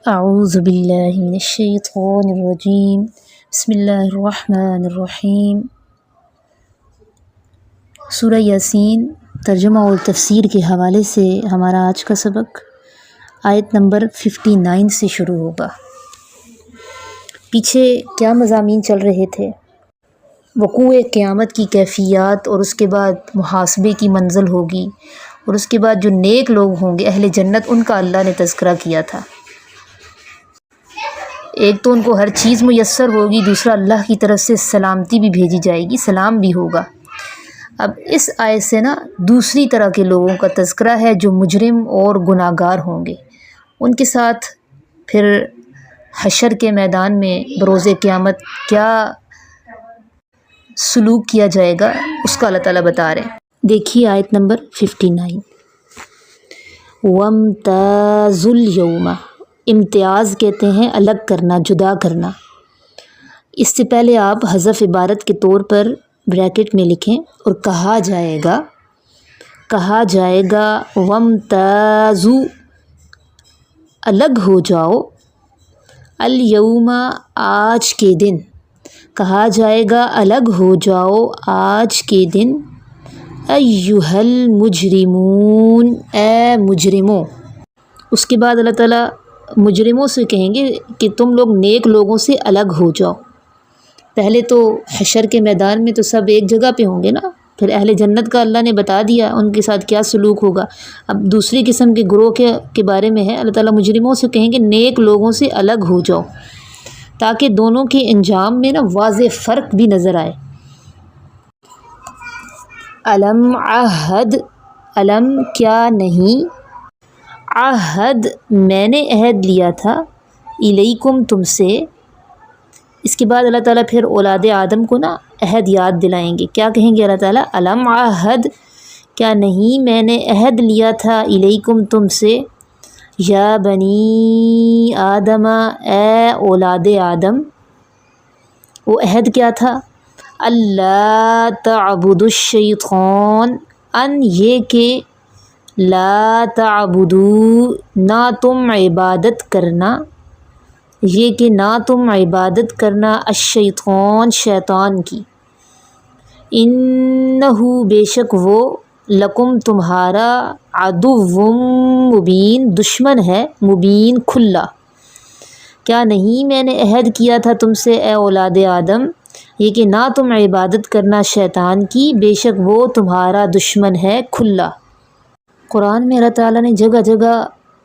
اعوذ باللہ من الشیطان الرجیم بسم اللہ الرحمن الرحیم۔ سورہ یاسین ترجمہ اور تفسیر کے حوالے سے ہمارا آج کا سبق آیت نمبر 59 سے شروع ہوگا۔ پیچھے کیا مضامین چل رہے تھے؟ وقوع قیامت کی کیفیات، اور اس کے بعد محاسبے کی منزل ہوگی، اور اس کے بعد جو نیک لوگ ہوں گے اہل جنت، ان کا اللہ نے تذکرہ کیا تھا۔ ایک تو ان کو ہر چیز میسر ہوگی، دوسرا اللہ کی طرف سے سلامتی بھی بھیجی جائے گی، سلام بھی ہوگا۔ اب اس آیت سے دوسری طرح کے لوگوں کا تذکرہ ہے جو مجرم اور گناہ گار ہوں گے، ان کے ساتھ پھر حشر کے میدان میں بروز قیامت کیا سلوک کیا جائے گا اس کا اللہ تعالیٰ بتا رہے ہیں۔ دیکھیے آیت نمبر 59، وَامْتَازُوا الْيَوْمَ، امتیاز کہتے ہیں الگ کرنا، جدا کرنا۔ اس سے پہلے آپ حذف عبارت کے طور پر بریکٹ میں لکھیں اور کہا جائے گا وَامْتَازُوا، الگ ہو جاؤ، الیوم، آج کے دن، کہا جائے گا الگ ہو جاؤ آج کے دن، ایھا المجرمون، اے مجرموں۔ اس کے بعد اللہ تعالیٰ مجرموں سے کہیں گے کہ تم لوگ نیک لوگوں سے الگ ہو جاؤ۔ پہلے تو حشر کے میدان میں تو سب ایک جگہ پہ ہوں گے نا، پھر اہل جنت کا اللہ نے بتا دیا ان کے ساتھ کیا سلوک ہوگا۔ اب دوسری قسم کے گروہ کے بارے میں ہے، اللہ تعالیٰ مجرموں سے کہیں گے نیک لوگوں سے الگ ہو جاؤ، تاکہ دونوں کے انجام میں واضح فرق بھی نظر آئے۔ الم عہد، الم کیا نہیں، عہد میں نے عہد لیا تھا، الیکم تم سے۔ اس کے بعد اللہ تعالیٰ پھر اولاد آدم کو عہد یاد دلائیں گے۔ کیا کہیں گے اللہ تعالیٰ؟ الم عہد، کیا نہیں میں نے عہد لیا تھا، الیکم تم سے، یا بنی آدم، اے اولاد آدم۔ وہ عہد کیا تھا؟ اللہ تعبدوا الشیطان، ان یہ کہ لا تعبدو، نہ تم عبادت کرنا، یہ کہ نہ تم عبادت کرنا، الشیطان، شیطان کی، انہو بے شک وہ، لکم تمہارا، عدو مبین، دشمن ہے، مبین کھلا۔ کیا نہیں میں نے عہد کیا تھا تم سے اے اولاد آدم، یہ کہ نہ تم عبادت کرنا شیطان کی، بے شک وہ تمہارا دشمن ہے کھلا۔ قرآن میں اللہ تعالیٰ نے جگہ جگہ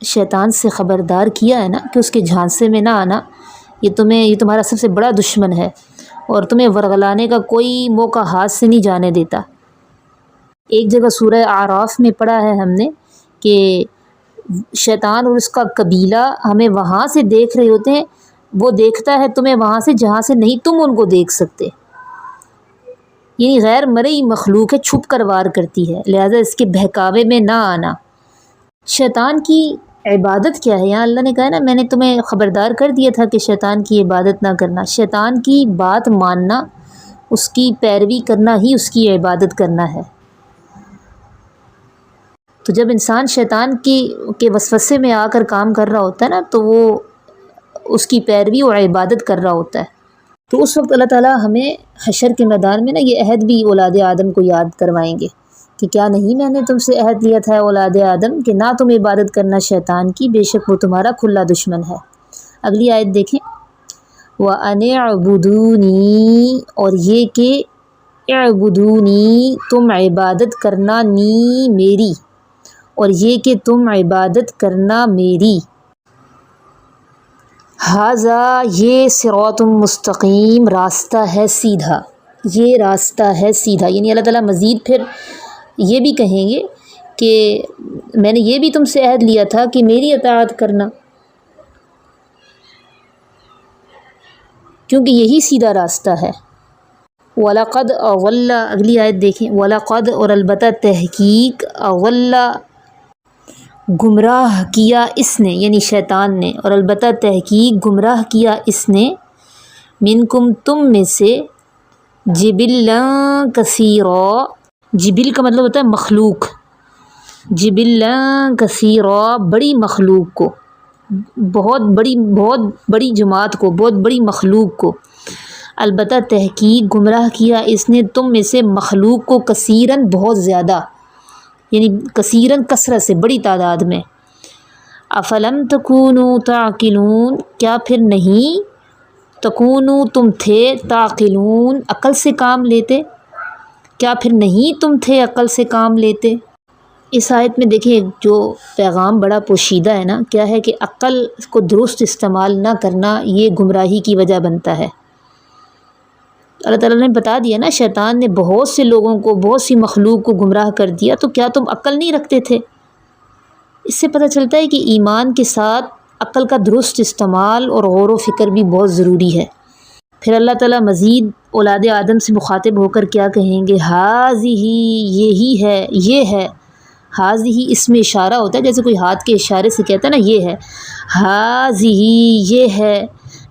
شیطان سے خبردار کیا ہے کہ اس کے جھانسے میں نہ آنا، یہ تمہارا سب سے بڑا دشمن ہے، اور تمہیں ورغلانے کا کوئی موقع ہاتھ سے نہیں جانے دیتا۔ ایک جگہ سورہ اعراف میں پڑھا ہے ہم نے کہ شیطان اور اس کا قبیلہ ہمیں وہاں سے دیکھ رہے ہوتے ہیں، وہ دیکھتا ہے تمہیں وہاں سے جہاں سے نہیں تم ان کو دیکھ سکتے، یعنی غیر مرئی مخلوق ہے، چھپ کر وار کرتی ہے، لہذا اس کے بہکاوے میں نہ آنا۔ شیطان کی عبادت کیا ہے؟ یہاں اللہ نے کہا میں نے تمہیں خبردار کر دیا تھا کہ شیطان کی عبادت نہ کرنا۔ شیطان کی بات ماننا، اس کی پیروی کرنا ہی اس کی عبادت کرنا ہے۔ تو جب انسان شیطان کے وسوسے میں آ کر کام کر رہا ہوتا ہے تو وہ اس کی پیروی اور عبادت کر رہا ہوتا ہے۔ تو اس وقت اللہ تعالیٰ ہمیں حشر کے میدان میں یہ عہد بھی اولاد آدم کو یاد کروائیں گے کہ کیا نہیں میں نے تم سے عہد لیا تھا اولاد آدم کہ نہ تم عبادت کرنا شیطان کی، بے شک وہ تمہارا کھلا دشمن ہے۔ اگلی آیت دیکھیں، وَأَنِ اعْبُدُونِی، اور یہ کہ اعبدونی، تم عبادت کرنا، نی میری، اور یہ کہ تم عبادت کرنا میری، ھذا یہ صراط مستقیم، راستہ ہے سیدھا، یہ راستہ ہے سیدھا۔ یعنی اللہ تعالیٰ مزید پھر یہ بھی کہیں گے کہ میں نے یہ بھی تم سے عہد لیا تھا کہ میری اطاعت کرنا، کیونکہ یہی سیدھا راستہ ہے۔ وَلَقَدْ أَضَلَّ، اگلی آیت دیکھیں، وَلَقَدْ، اور البتہ تحقیق، أَضَلَّ گمراہ کیا اس نے، یعنی شیطان نے، اور البتہ تحقیق گمراہ کیا اس نے، منکم تم میں سے، جبلا کثیرا، جبل کا مطلب ہوتا ہے مخلوق، جبلا کثیرا، بڑی مخلوق کو، بہت بڑی جماعت کو، بہت بڑی مخلوق کو، البتہ تحقیق گمراہ کیا اس نے تم میں سے مخلوق کو کثیراً بہت زیادہ، یعنی کثیراً کثرت سے، بڑی تعداد میں۔ افلم تکونوا تعقلون، کیا پھر نہیں تکونوا تم تھے، تعقلون عقل سے کام لیتے، کیا پھر نہیں تم تھے عقل سے کام لیتے۔ اس آیت میں دیکھیں جو پیغام بڑا پوشیدہ ہے نا، کیا ہے کہ عقل کو درست استعمال نہ کرنا یہ گمراہی کی وجہ بنتا ہے۔ اللہ تعالیٰ نے بتا دیا نا، شیطان نے بہت سے لوگوں کو، بہت سی مخلوق کو گمراہ کر دیا، تو کیا تم عقل نہیں رکھتے تھے؟ اس سے پتہ چلتا ہے کہ ایمان کے ساتھ عقل کا درست استعمال اور غور و فکر بھی بہت ضروری ہے۔ پھر اللہ تعالیٰ مزید اولاد آدم سے مخاطب ہو کر کیا کہیں گے؟ ہاذہ، یہی ہے، یہ ہے۔ ہاذہ اس میں اشارہ ہوتا ہے، جیسے کوئی ہاتھ کے اشارے سے کہتا ہے نا یہ ہے۔ ہاذہ یہ ہے،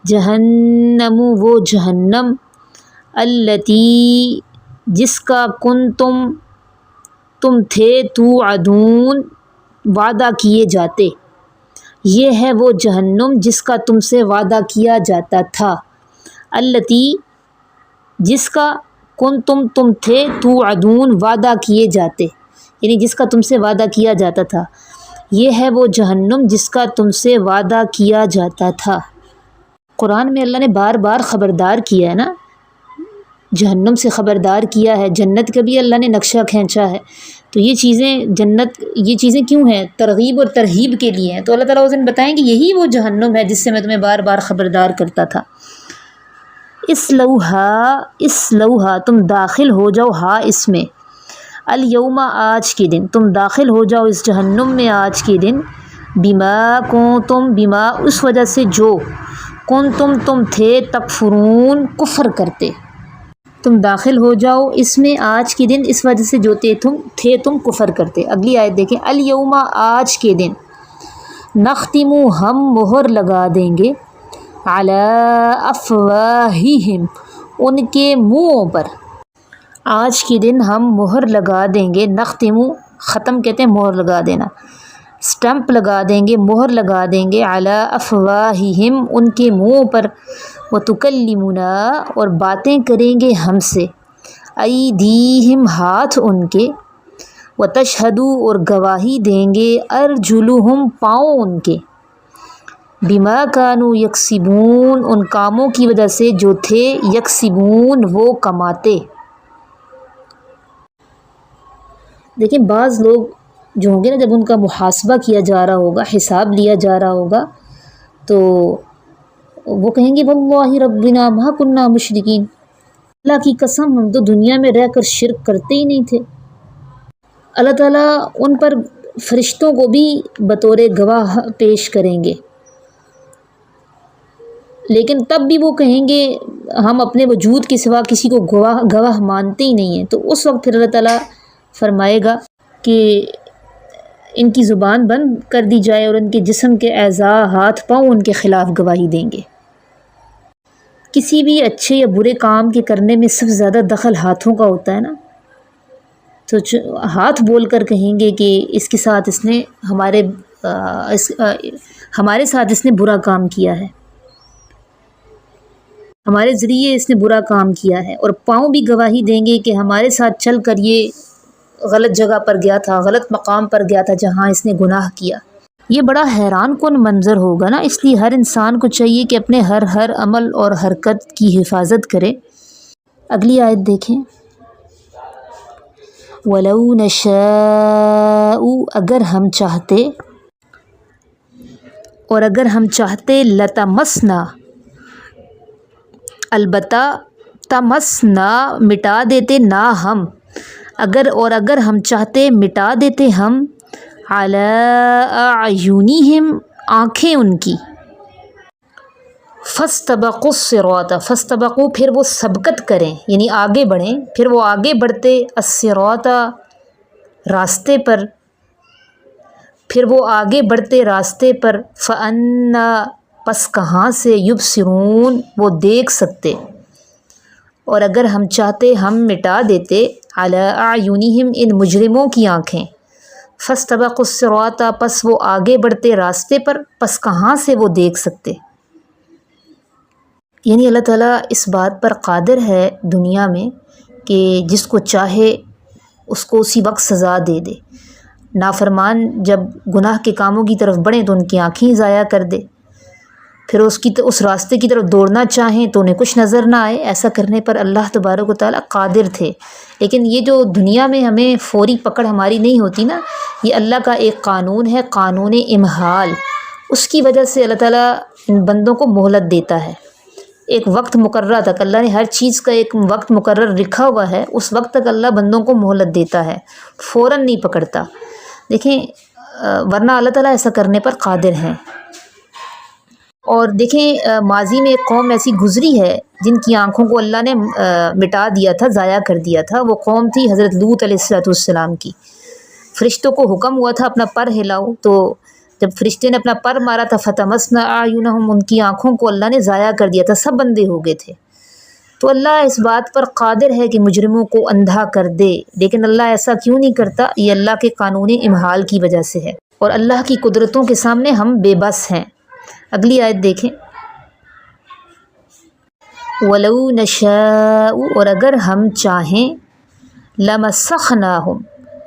جہنم وہ جہنم، التی جس کا تم تھے توعدون وعدہ کیے جاتے، یہ ہے وہ جہنم جس کا تم سے وعدہ کیا جاتا تھا، التی جس کا تم تھے توعدون وعدہ کیے جاتے، یعنی جس کا تم سے وعدہ کیا جاتا تھا، یہ ہے وہ جہنم جس کا تم سے وعدہ کیا جاتا تھا۔ قرآن میں اللہ نے بار بار خبردار کیا ہے نا، جہنم سے خبردار کیا ہے، جنت کا بھی اللہ نے نقشہ کھینچا ہے، تو یہ چیزیں جنت، یہ چیزیں کیوں ہیں؟ ترغیب اور ترہیب کے لیے ہیں۔ تو اللہ تعالیٰ اس دن بتائیں گے یہی وہ جہنم ہے جس سے میں تمہیں بار بار خبردار کرتا تھا۔ اسلوہا تم داخل ہو جاؤ، ہاں اس میں، الیوم آج کے دن، تم داخل ہو جاؤ اس جہنم میں آج کے دن، بما اس وجہ سے جو تم تھے تکفرون کفر کرتے، تم داخل ہو جاؤ اس میں آج کے دن اس وجہ سے جو تم کفر کرتے۔ اگلی آیت دیکھیں، الیوم آج کے دن، نختم ہم مہر لگا دیں گے، علی افواہہم ان کے منہوں پر، آج کے دن ہم مہر لگا دیں گے، نختم ختم کہتے ہیں مہر لگا دینا، سٹمپ لگا دیں گے، مہر لگا دیں گے، علی افواہہم ان کے منہوں پر، وتکلمنا اور باتیں کریں گے ہم سے، ایدیہم ہاتھ ان کے، وتشہد اور گواہی دیں گے، ارجلہم پاؤں ان کے، بما کانوا یکسبون ان کاموں کی وجہ سے جو تھے، یکسبون وہ کماتے۔ دیکھیں بعض لوگ جو ہوں گے نا، جب ان کا محاسبہ کیا جا رہا ہوگا، حساب لیا جا رہا ہوگا، تو وہ کہیں گے واللہ ربنا ما کننا مشرکین، اللہ کی قسم ہم تو دنیا میں رہ کر شرک کرتے ہی نہیں تھے۔ اللہ تعالیٰ ان پر فرشتوں کو بھی بطور گواہ پیش کریں گے، لیکن تب بھی وہ کہیں گے ہم اپنے وجود کے سوا کسی کو گواہ مانتے ہی نہیں ہیں۔ تو اس وقت پھر اللہ تعالیٰ فرمائے گا کہ ان کی زبان بند کر دی جائے اور ان کے جسم کے اعضاء، ہاتھ پاؤں ان کے خلاف گواہی دیں گے۔ کسی بھی اچھے یا برے کام کے کرنے میں سب سے زیادہ دخل ہاتھوں کا ہوتا ہے نا، تو ہاتھ بول کر کہیں گے کہ اس کے ساتھ اس نے ہمارے ساتھ اس نے برا کام کیا ہے، ہمارے ذریعے اس نے برا کام کیا ہے، اور پاؤں بھی گواہی دیں گے کہ ہمارے ساتھ چل کر یہ غلط جگہ پر گیا تھا، غلط مقام پر گیا تھا جہاں اس نے گناہ کیا۔ یہ بڑا حیران کن منظر ہوگا نا، اس لیے ہر انسان کو چاہیے کہ اپنے ہر عمل اور حرکت کی حفاظت کرے۔ اگلی آیت دیکھیں، وَلَوْ نَشَاءُ اگر ہم چاہتے لَتَمَسْنَا البتہ تمسنا مٹا دیتے نا ہم، اگر ہم چاہتے مٹا دیتے ہم، علی اعینہم آنکھیں ان کی، فاستبقوا الصراط فاستبقوا پھر وہ سبقت کریں یعنی آگے بڑھیں، پھر وہ آگے بڑھتے، الصراط راستے پر، پھر وہ آگے بڑھتے راستے پر، فَأَنَّا پس کہاں سے، یبصرون وہ دیکھ سکتے، اور اگر ہم چاہتے ہم مٹا دیتے، علی اعینہم ان مجرموں کی آنکھیں، فاستبقوا الصراط، پس وہ آگے بڑھتے راستے پر، پس کہاں سے وہ دیکھ سکتے؟ یعنی اللہ تعالیٰ اس بات پر قادر ہے دنیا میں کہ جس کو چاہے اس کو اسی وقت سزا دے دے۔ نافرمان جب گناہ کے کاموں کی طرف بڑھیں تو ان کی آنکھیں ضائع کر دے، پھر اس راستے کی طرف دوڑنا چاہیں تو انہیں کچھ نظر نہ آئے۔ ایسا کرنے پر اللہ تبارک و تعالیٰ قادر تھے، لیکن یہ جو دنیا میں ہمیں فوری پکڑ ہماری نہیں ہوتی نا، یہ اللہ کا ایک قانون ہے، قانون امہال۔ اس کی وجہ سے اللہ تعالیٰ ان بندوں کو مہلت دیتا ہے ایک وقت مقررہ تک۔ اللہ نے ہر چیز کا ایک وقت مقرر لکھا ہوا ہے، اس وقت تک اللہ بندوں کو مہلت دیتا ہے، فوراً نہیں پکڑتا۔ دیکھیں ورنہ اللہ تعالیٰ ایسا کرنے پر قادر ہیں۔ اور دیکھیں ماضی میں ایک قوم ایسی گزری ہے جن کی آنکھوں کو اللہ نے مٹا دیا تھا، ضائع کر دیا تھا۔ وہ قوم تھی حضرت لوط علیہ السلام کی۔ فرشتوں کو حکم ہوا تھا اپنا پر ہلاؤ، تو جب فرشتے نے اپنا پر مارا تھا فَتَمَسْنَا أَعْيُنَهُمْ، ان کی آنکھوں کو اللہ نے ضائع کر دیا تھا، سب بندے ہو گئے تھے۔ تو اللہ اس بات پر قادر ہے کہ مجرموں کو اندھا کر دے، لیکن اللہ ایسا کیوں نہیں کرتا؟ یہ اللہ کے قانون امہال کی وجہ سے ہے، اور اللہ کی قدرتوں کے سامنے ہم بے بس ہیں۔ اگلی آیت دیکھیں، وَلَوْ نَشَاءُ، اور اگر ہم چاہیں، لَمَسَخْنَاهُمْ،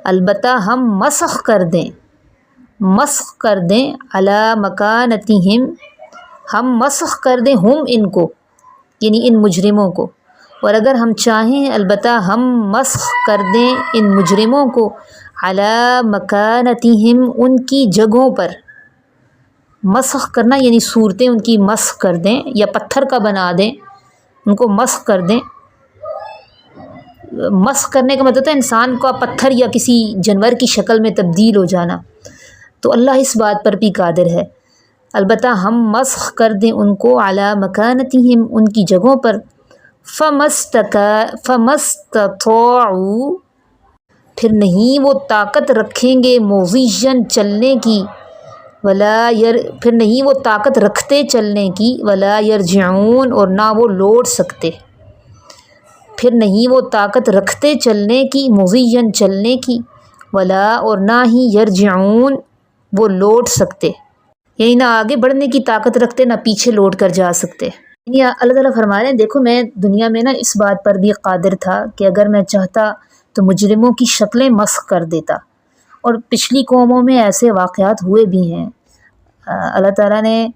البتہ ہم مسخ کر دیں، مسخ کر دیں، عَلَى مَكَانَتِهِمْ، ہم مسخ کر دیں ہم ان کو، یعنی ان مجرموں کو۔ اور اگر ہم چاہیں البتہ ہم مسخ کر دیں ان مجرموں کو، عَلَى مَكَانَتِهِمْ، ان کی جگہوں پر۔ مسخ کرنا یعنی صورتیں ان کی مسخ کر دیں، یا پتھر کا بنا دیں، ان کو مسخ کر دیں۔ مسخ کرنے کا مطلب ہے انسان کا پتھر یا کسی جانور کی شکل میں تبدیل ہو جانا۔ تو اللہ اس بات پر بھی قادر ہے، البتہ ہم مسخ کر دیں ان کو، علی مکانتہم، ان کی جگہوں پر، فمستطاعوا، پھر نہیں وہ طاقت رکھیں گے، موضیًا، چلنے کی، پھر نہیں وہ طاقت رکھتے چلنے کی، ولا یرجعون، اور نہ وہ لوٹ سکتے، پھر نہیں وہ طاقت رکھتے چلنے کی، موضیًا، چلنے کی، ولا، اور نہ ہی یرجعون، وہ لوٹ سکتے، یعنی نہ آگے بڑھنے کی طاقت رکھتے نہ پیچھے لوٹ کر جا سکتے۔ یعنی اللہ تعالیٰ فرما رہے ہیں دیکھو میں دنیا میں نا اس بات پر بھی قادر تھا کہ اگر میں چاہتا تو مجرموں کی شکلیں مسخ کر دیتا، اور پچھلی قوموں میں ایسے واقعات ہوئے بھی ہیں۔ اللہ تعالیٰ نے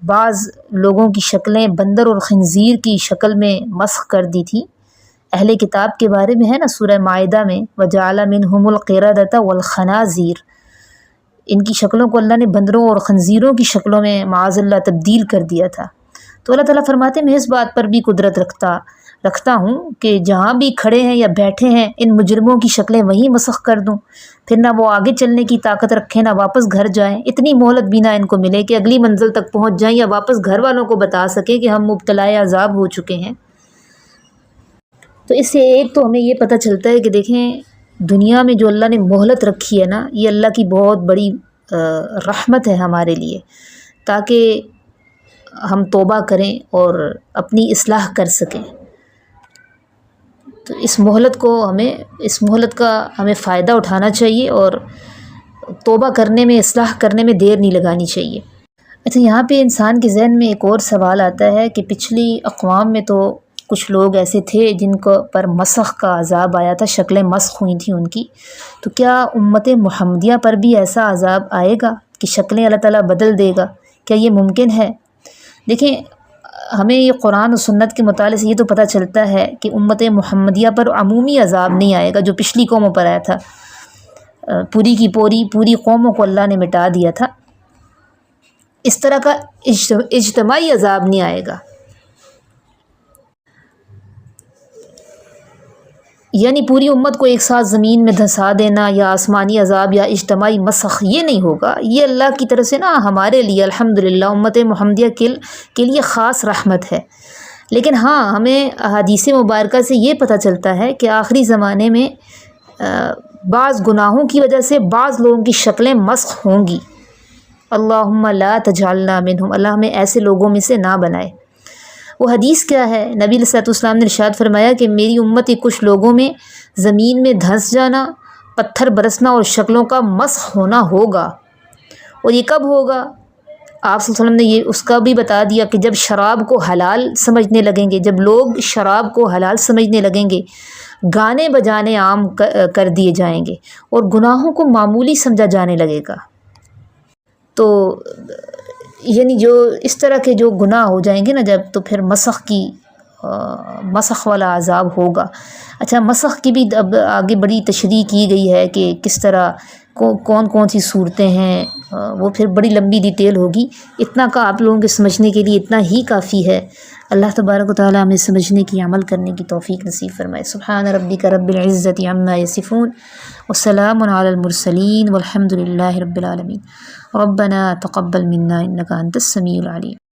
بعض لوگوں کی شکلیں بندر اور خنزیر کی شکل میں مسخ کر دی تھی۔ اہل کتاب کے بارے میں ہے نا سورہ مائدہ میں، وَجَعَلَ مِنْهُمُ الْقِرَدَةَ وَالْخَنَازِيرَ، ان کی شکلوں کو اللہ نے بندروں اور خنزیروں کی شکلوں میں معاذ اللہ تبدیل کر دیا تھا۔ تو اللہ تعالیٰ فرماتے ہیں میں اس بات پر بھی قدرت رکھتا ہوں کہ جہاں بھی کھڑے ہیں یا بیٹھے ہیں ان مجرموں کی شکلیں وہیں مسخ کر دوں، پھر نہ وہ آگے چلنے کی طاقت رکھیں نہ واپس گھر جائیں، اتنی مہلت بھی نہ ان کو ملے کہ اگلی منزل تک پہنچ جائیں یا واپس گھر والوں کو بتا سکیں کہ ہم مبتلا عذاب ہو چکے ہیں۔ تو اس سے ایک تو ہمیں یہ پتہ چلتا ہے کہ دیکھیں دنیا میں جو اللہ نے مہلت رکھی ہے نا، یہ اللہ کی بہت بڑی رحمت ہے ہمارے لیے، تاکہ ہم توبہ کریں اور اپنی اصلاح کر سکیں۔ تو اس مہلت کا ہمیں فائدہ اٹھانا چاہیے اور توبہ کرنے میں، اصلاح کرنے میں دیر نہیں لگانی چاہیے۔ اچھا یہاں پہ انسان کے ذہن میں ایک اور سوال آتا ہے کہ پچھلی اقوام میں تو کچھ لوگ ایسے تھے جن کو پر مسخ کا عذاب آیا تھا، شکلیں مسخ ہوئی تھیں ان کی، تو کیا امت محمدیہ پر بھی ایسا عذاب آئے گا کہ شکلیں اللہ تعالیٰ بدل دے گا؟ کیا یہ ممکن ہے؟ دیکھیں ہمیں یہ قرآن و سنت کے مطالعے سے یہ تو پتہ چلتا ہے کہ امت محمدیہ پر عمومی عذاب نہیں آئے گا جو پچھلی قوموں پر آیا تھا، پوری کی پوری قوموں کو اللہ نے مٹا دیا تھا، اس طرح کا اجتماعی عذاب نہیں آئے گا۔ یعنی پوری امت کو ایک ساتھ زمین میں دھسا دینا یا آسمانی عذاب یا اجتماعی مسخ یہ نہیں ہوگا، یہ اللہ کی طرف سے نا ہمارے لیے الحمدللہ امت محمدیہ کے لیے خاص رحمت ہے۔ لیکن ہاں ہمیں احادیث مبارکہ سے یہ پتہ چلتا ہے کہ آخری زمانے میں بعض گناہوں کی وجہ سے بعض لوگوں کی شکلیں مسخ ہوں گی۔ اللہم لا تجعلنا منہم، اللہ ہمیں ایسے لوگوں میں سے نہ بنائے۔ وہ حدیث کیا ہے؟ نبی علیہ الصلوۃ والسلام نے ارشاد فرمایا کہ میری امت کے کچھ لوگوں میں زمین میں دھنس جانا، پتھر برسنا اور شکلوں کا مسخ ہونا ہوگا۔ اور یہ کب ہوگا؟ آپ صلی اللہ علیہ وسلم نے یہ اس کا بھی بتا دیا کہ جب شراب کو حلال سمجھنے لگیں گے، جب لوگ شراب کو حلال سمجھنے لگیں گے، گانے بجانے عام کر دیے جائیں گے اور گناہوں کو معمولی سمجھا جانے لگے گا۔ تو یعنی جو اس طرح کے جو گناہ ہو جائیں گے نا جب، تو پھر مسخ والا عذاب ہوگا۔ اچھا، مسخ کی بھی اب آگے بڑی تشریح کی گئی ہے کہ کس طرح کون کون سی صورتیں ہیں، وہ پھر بڑی لمبی ڈیٹیل ہوگی۔ اتنا کا آپ لوگوں کے سمجھنے کے لیے اتنا ہی کافی ہے۔ اللہ تبارک و تعالی ہمیں سمجھنے کی، عمل کرنے کی توفیق نصیب فرمائے۔ سبحان ربک رب العزت عما یصفون وسلام علی المرسلین والحمد للہ رب العالمین۔ ربنا تقبل منا انک انت السمیع العلیم۔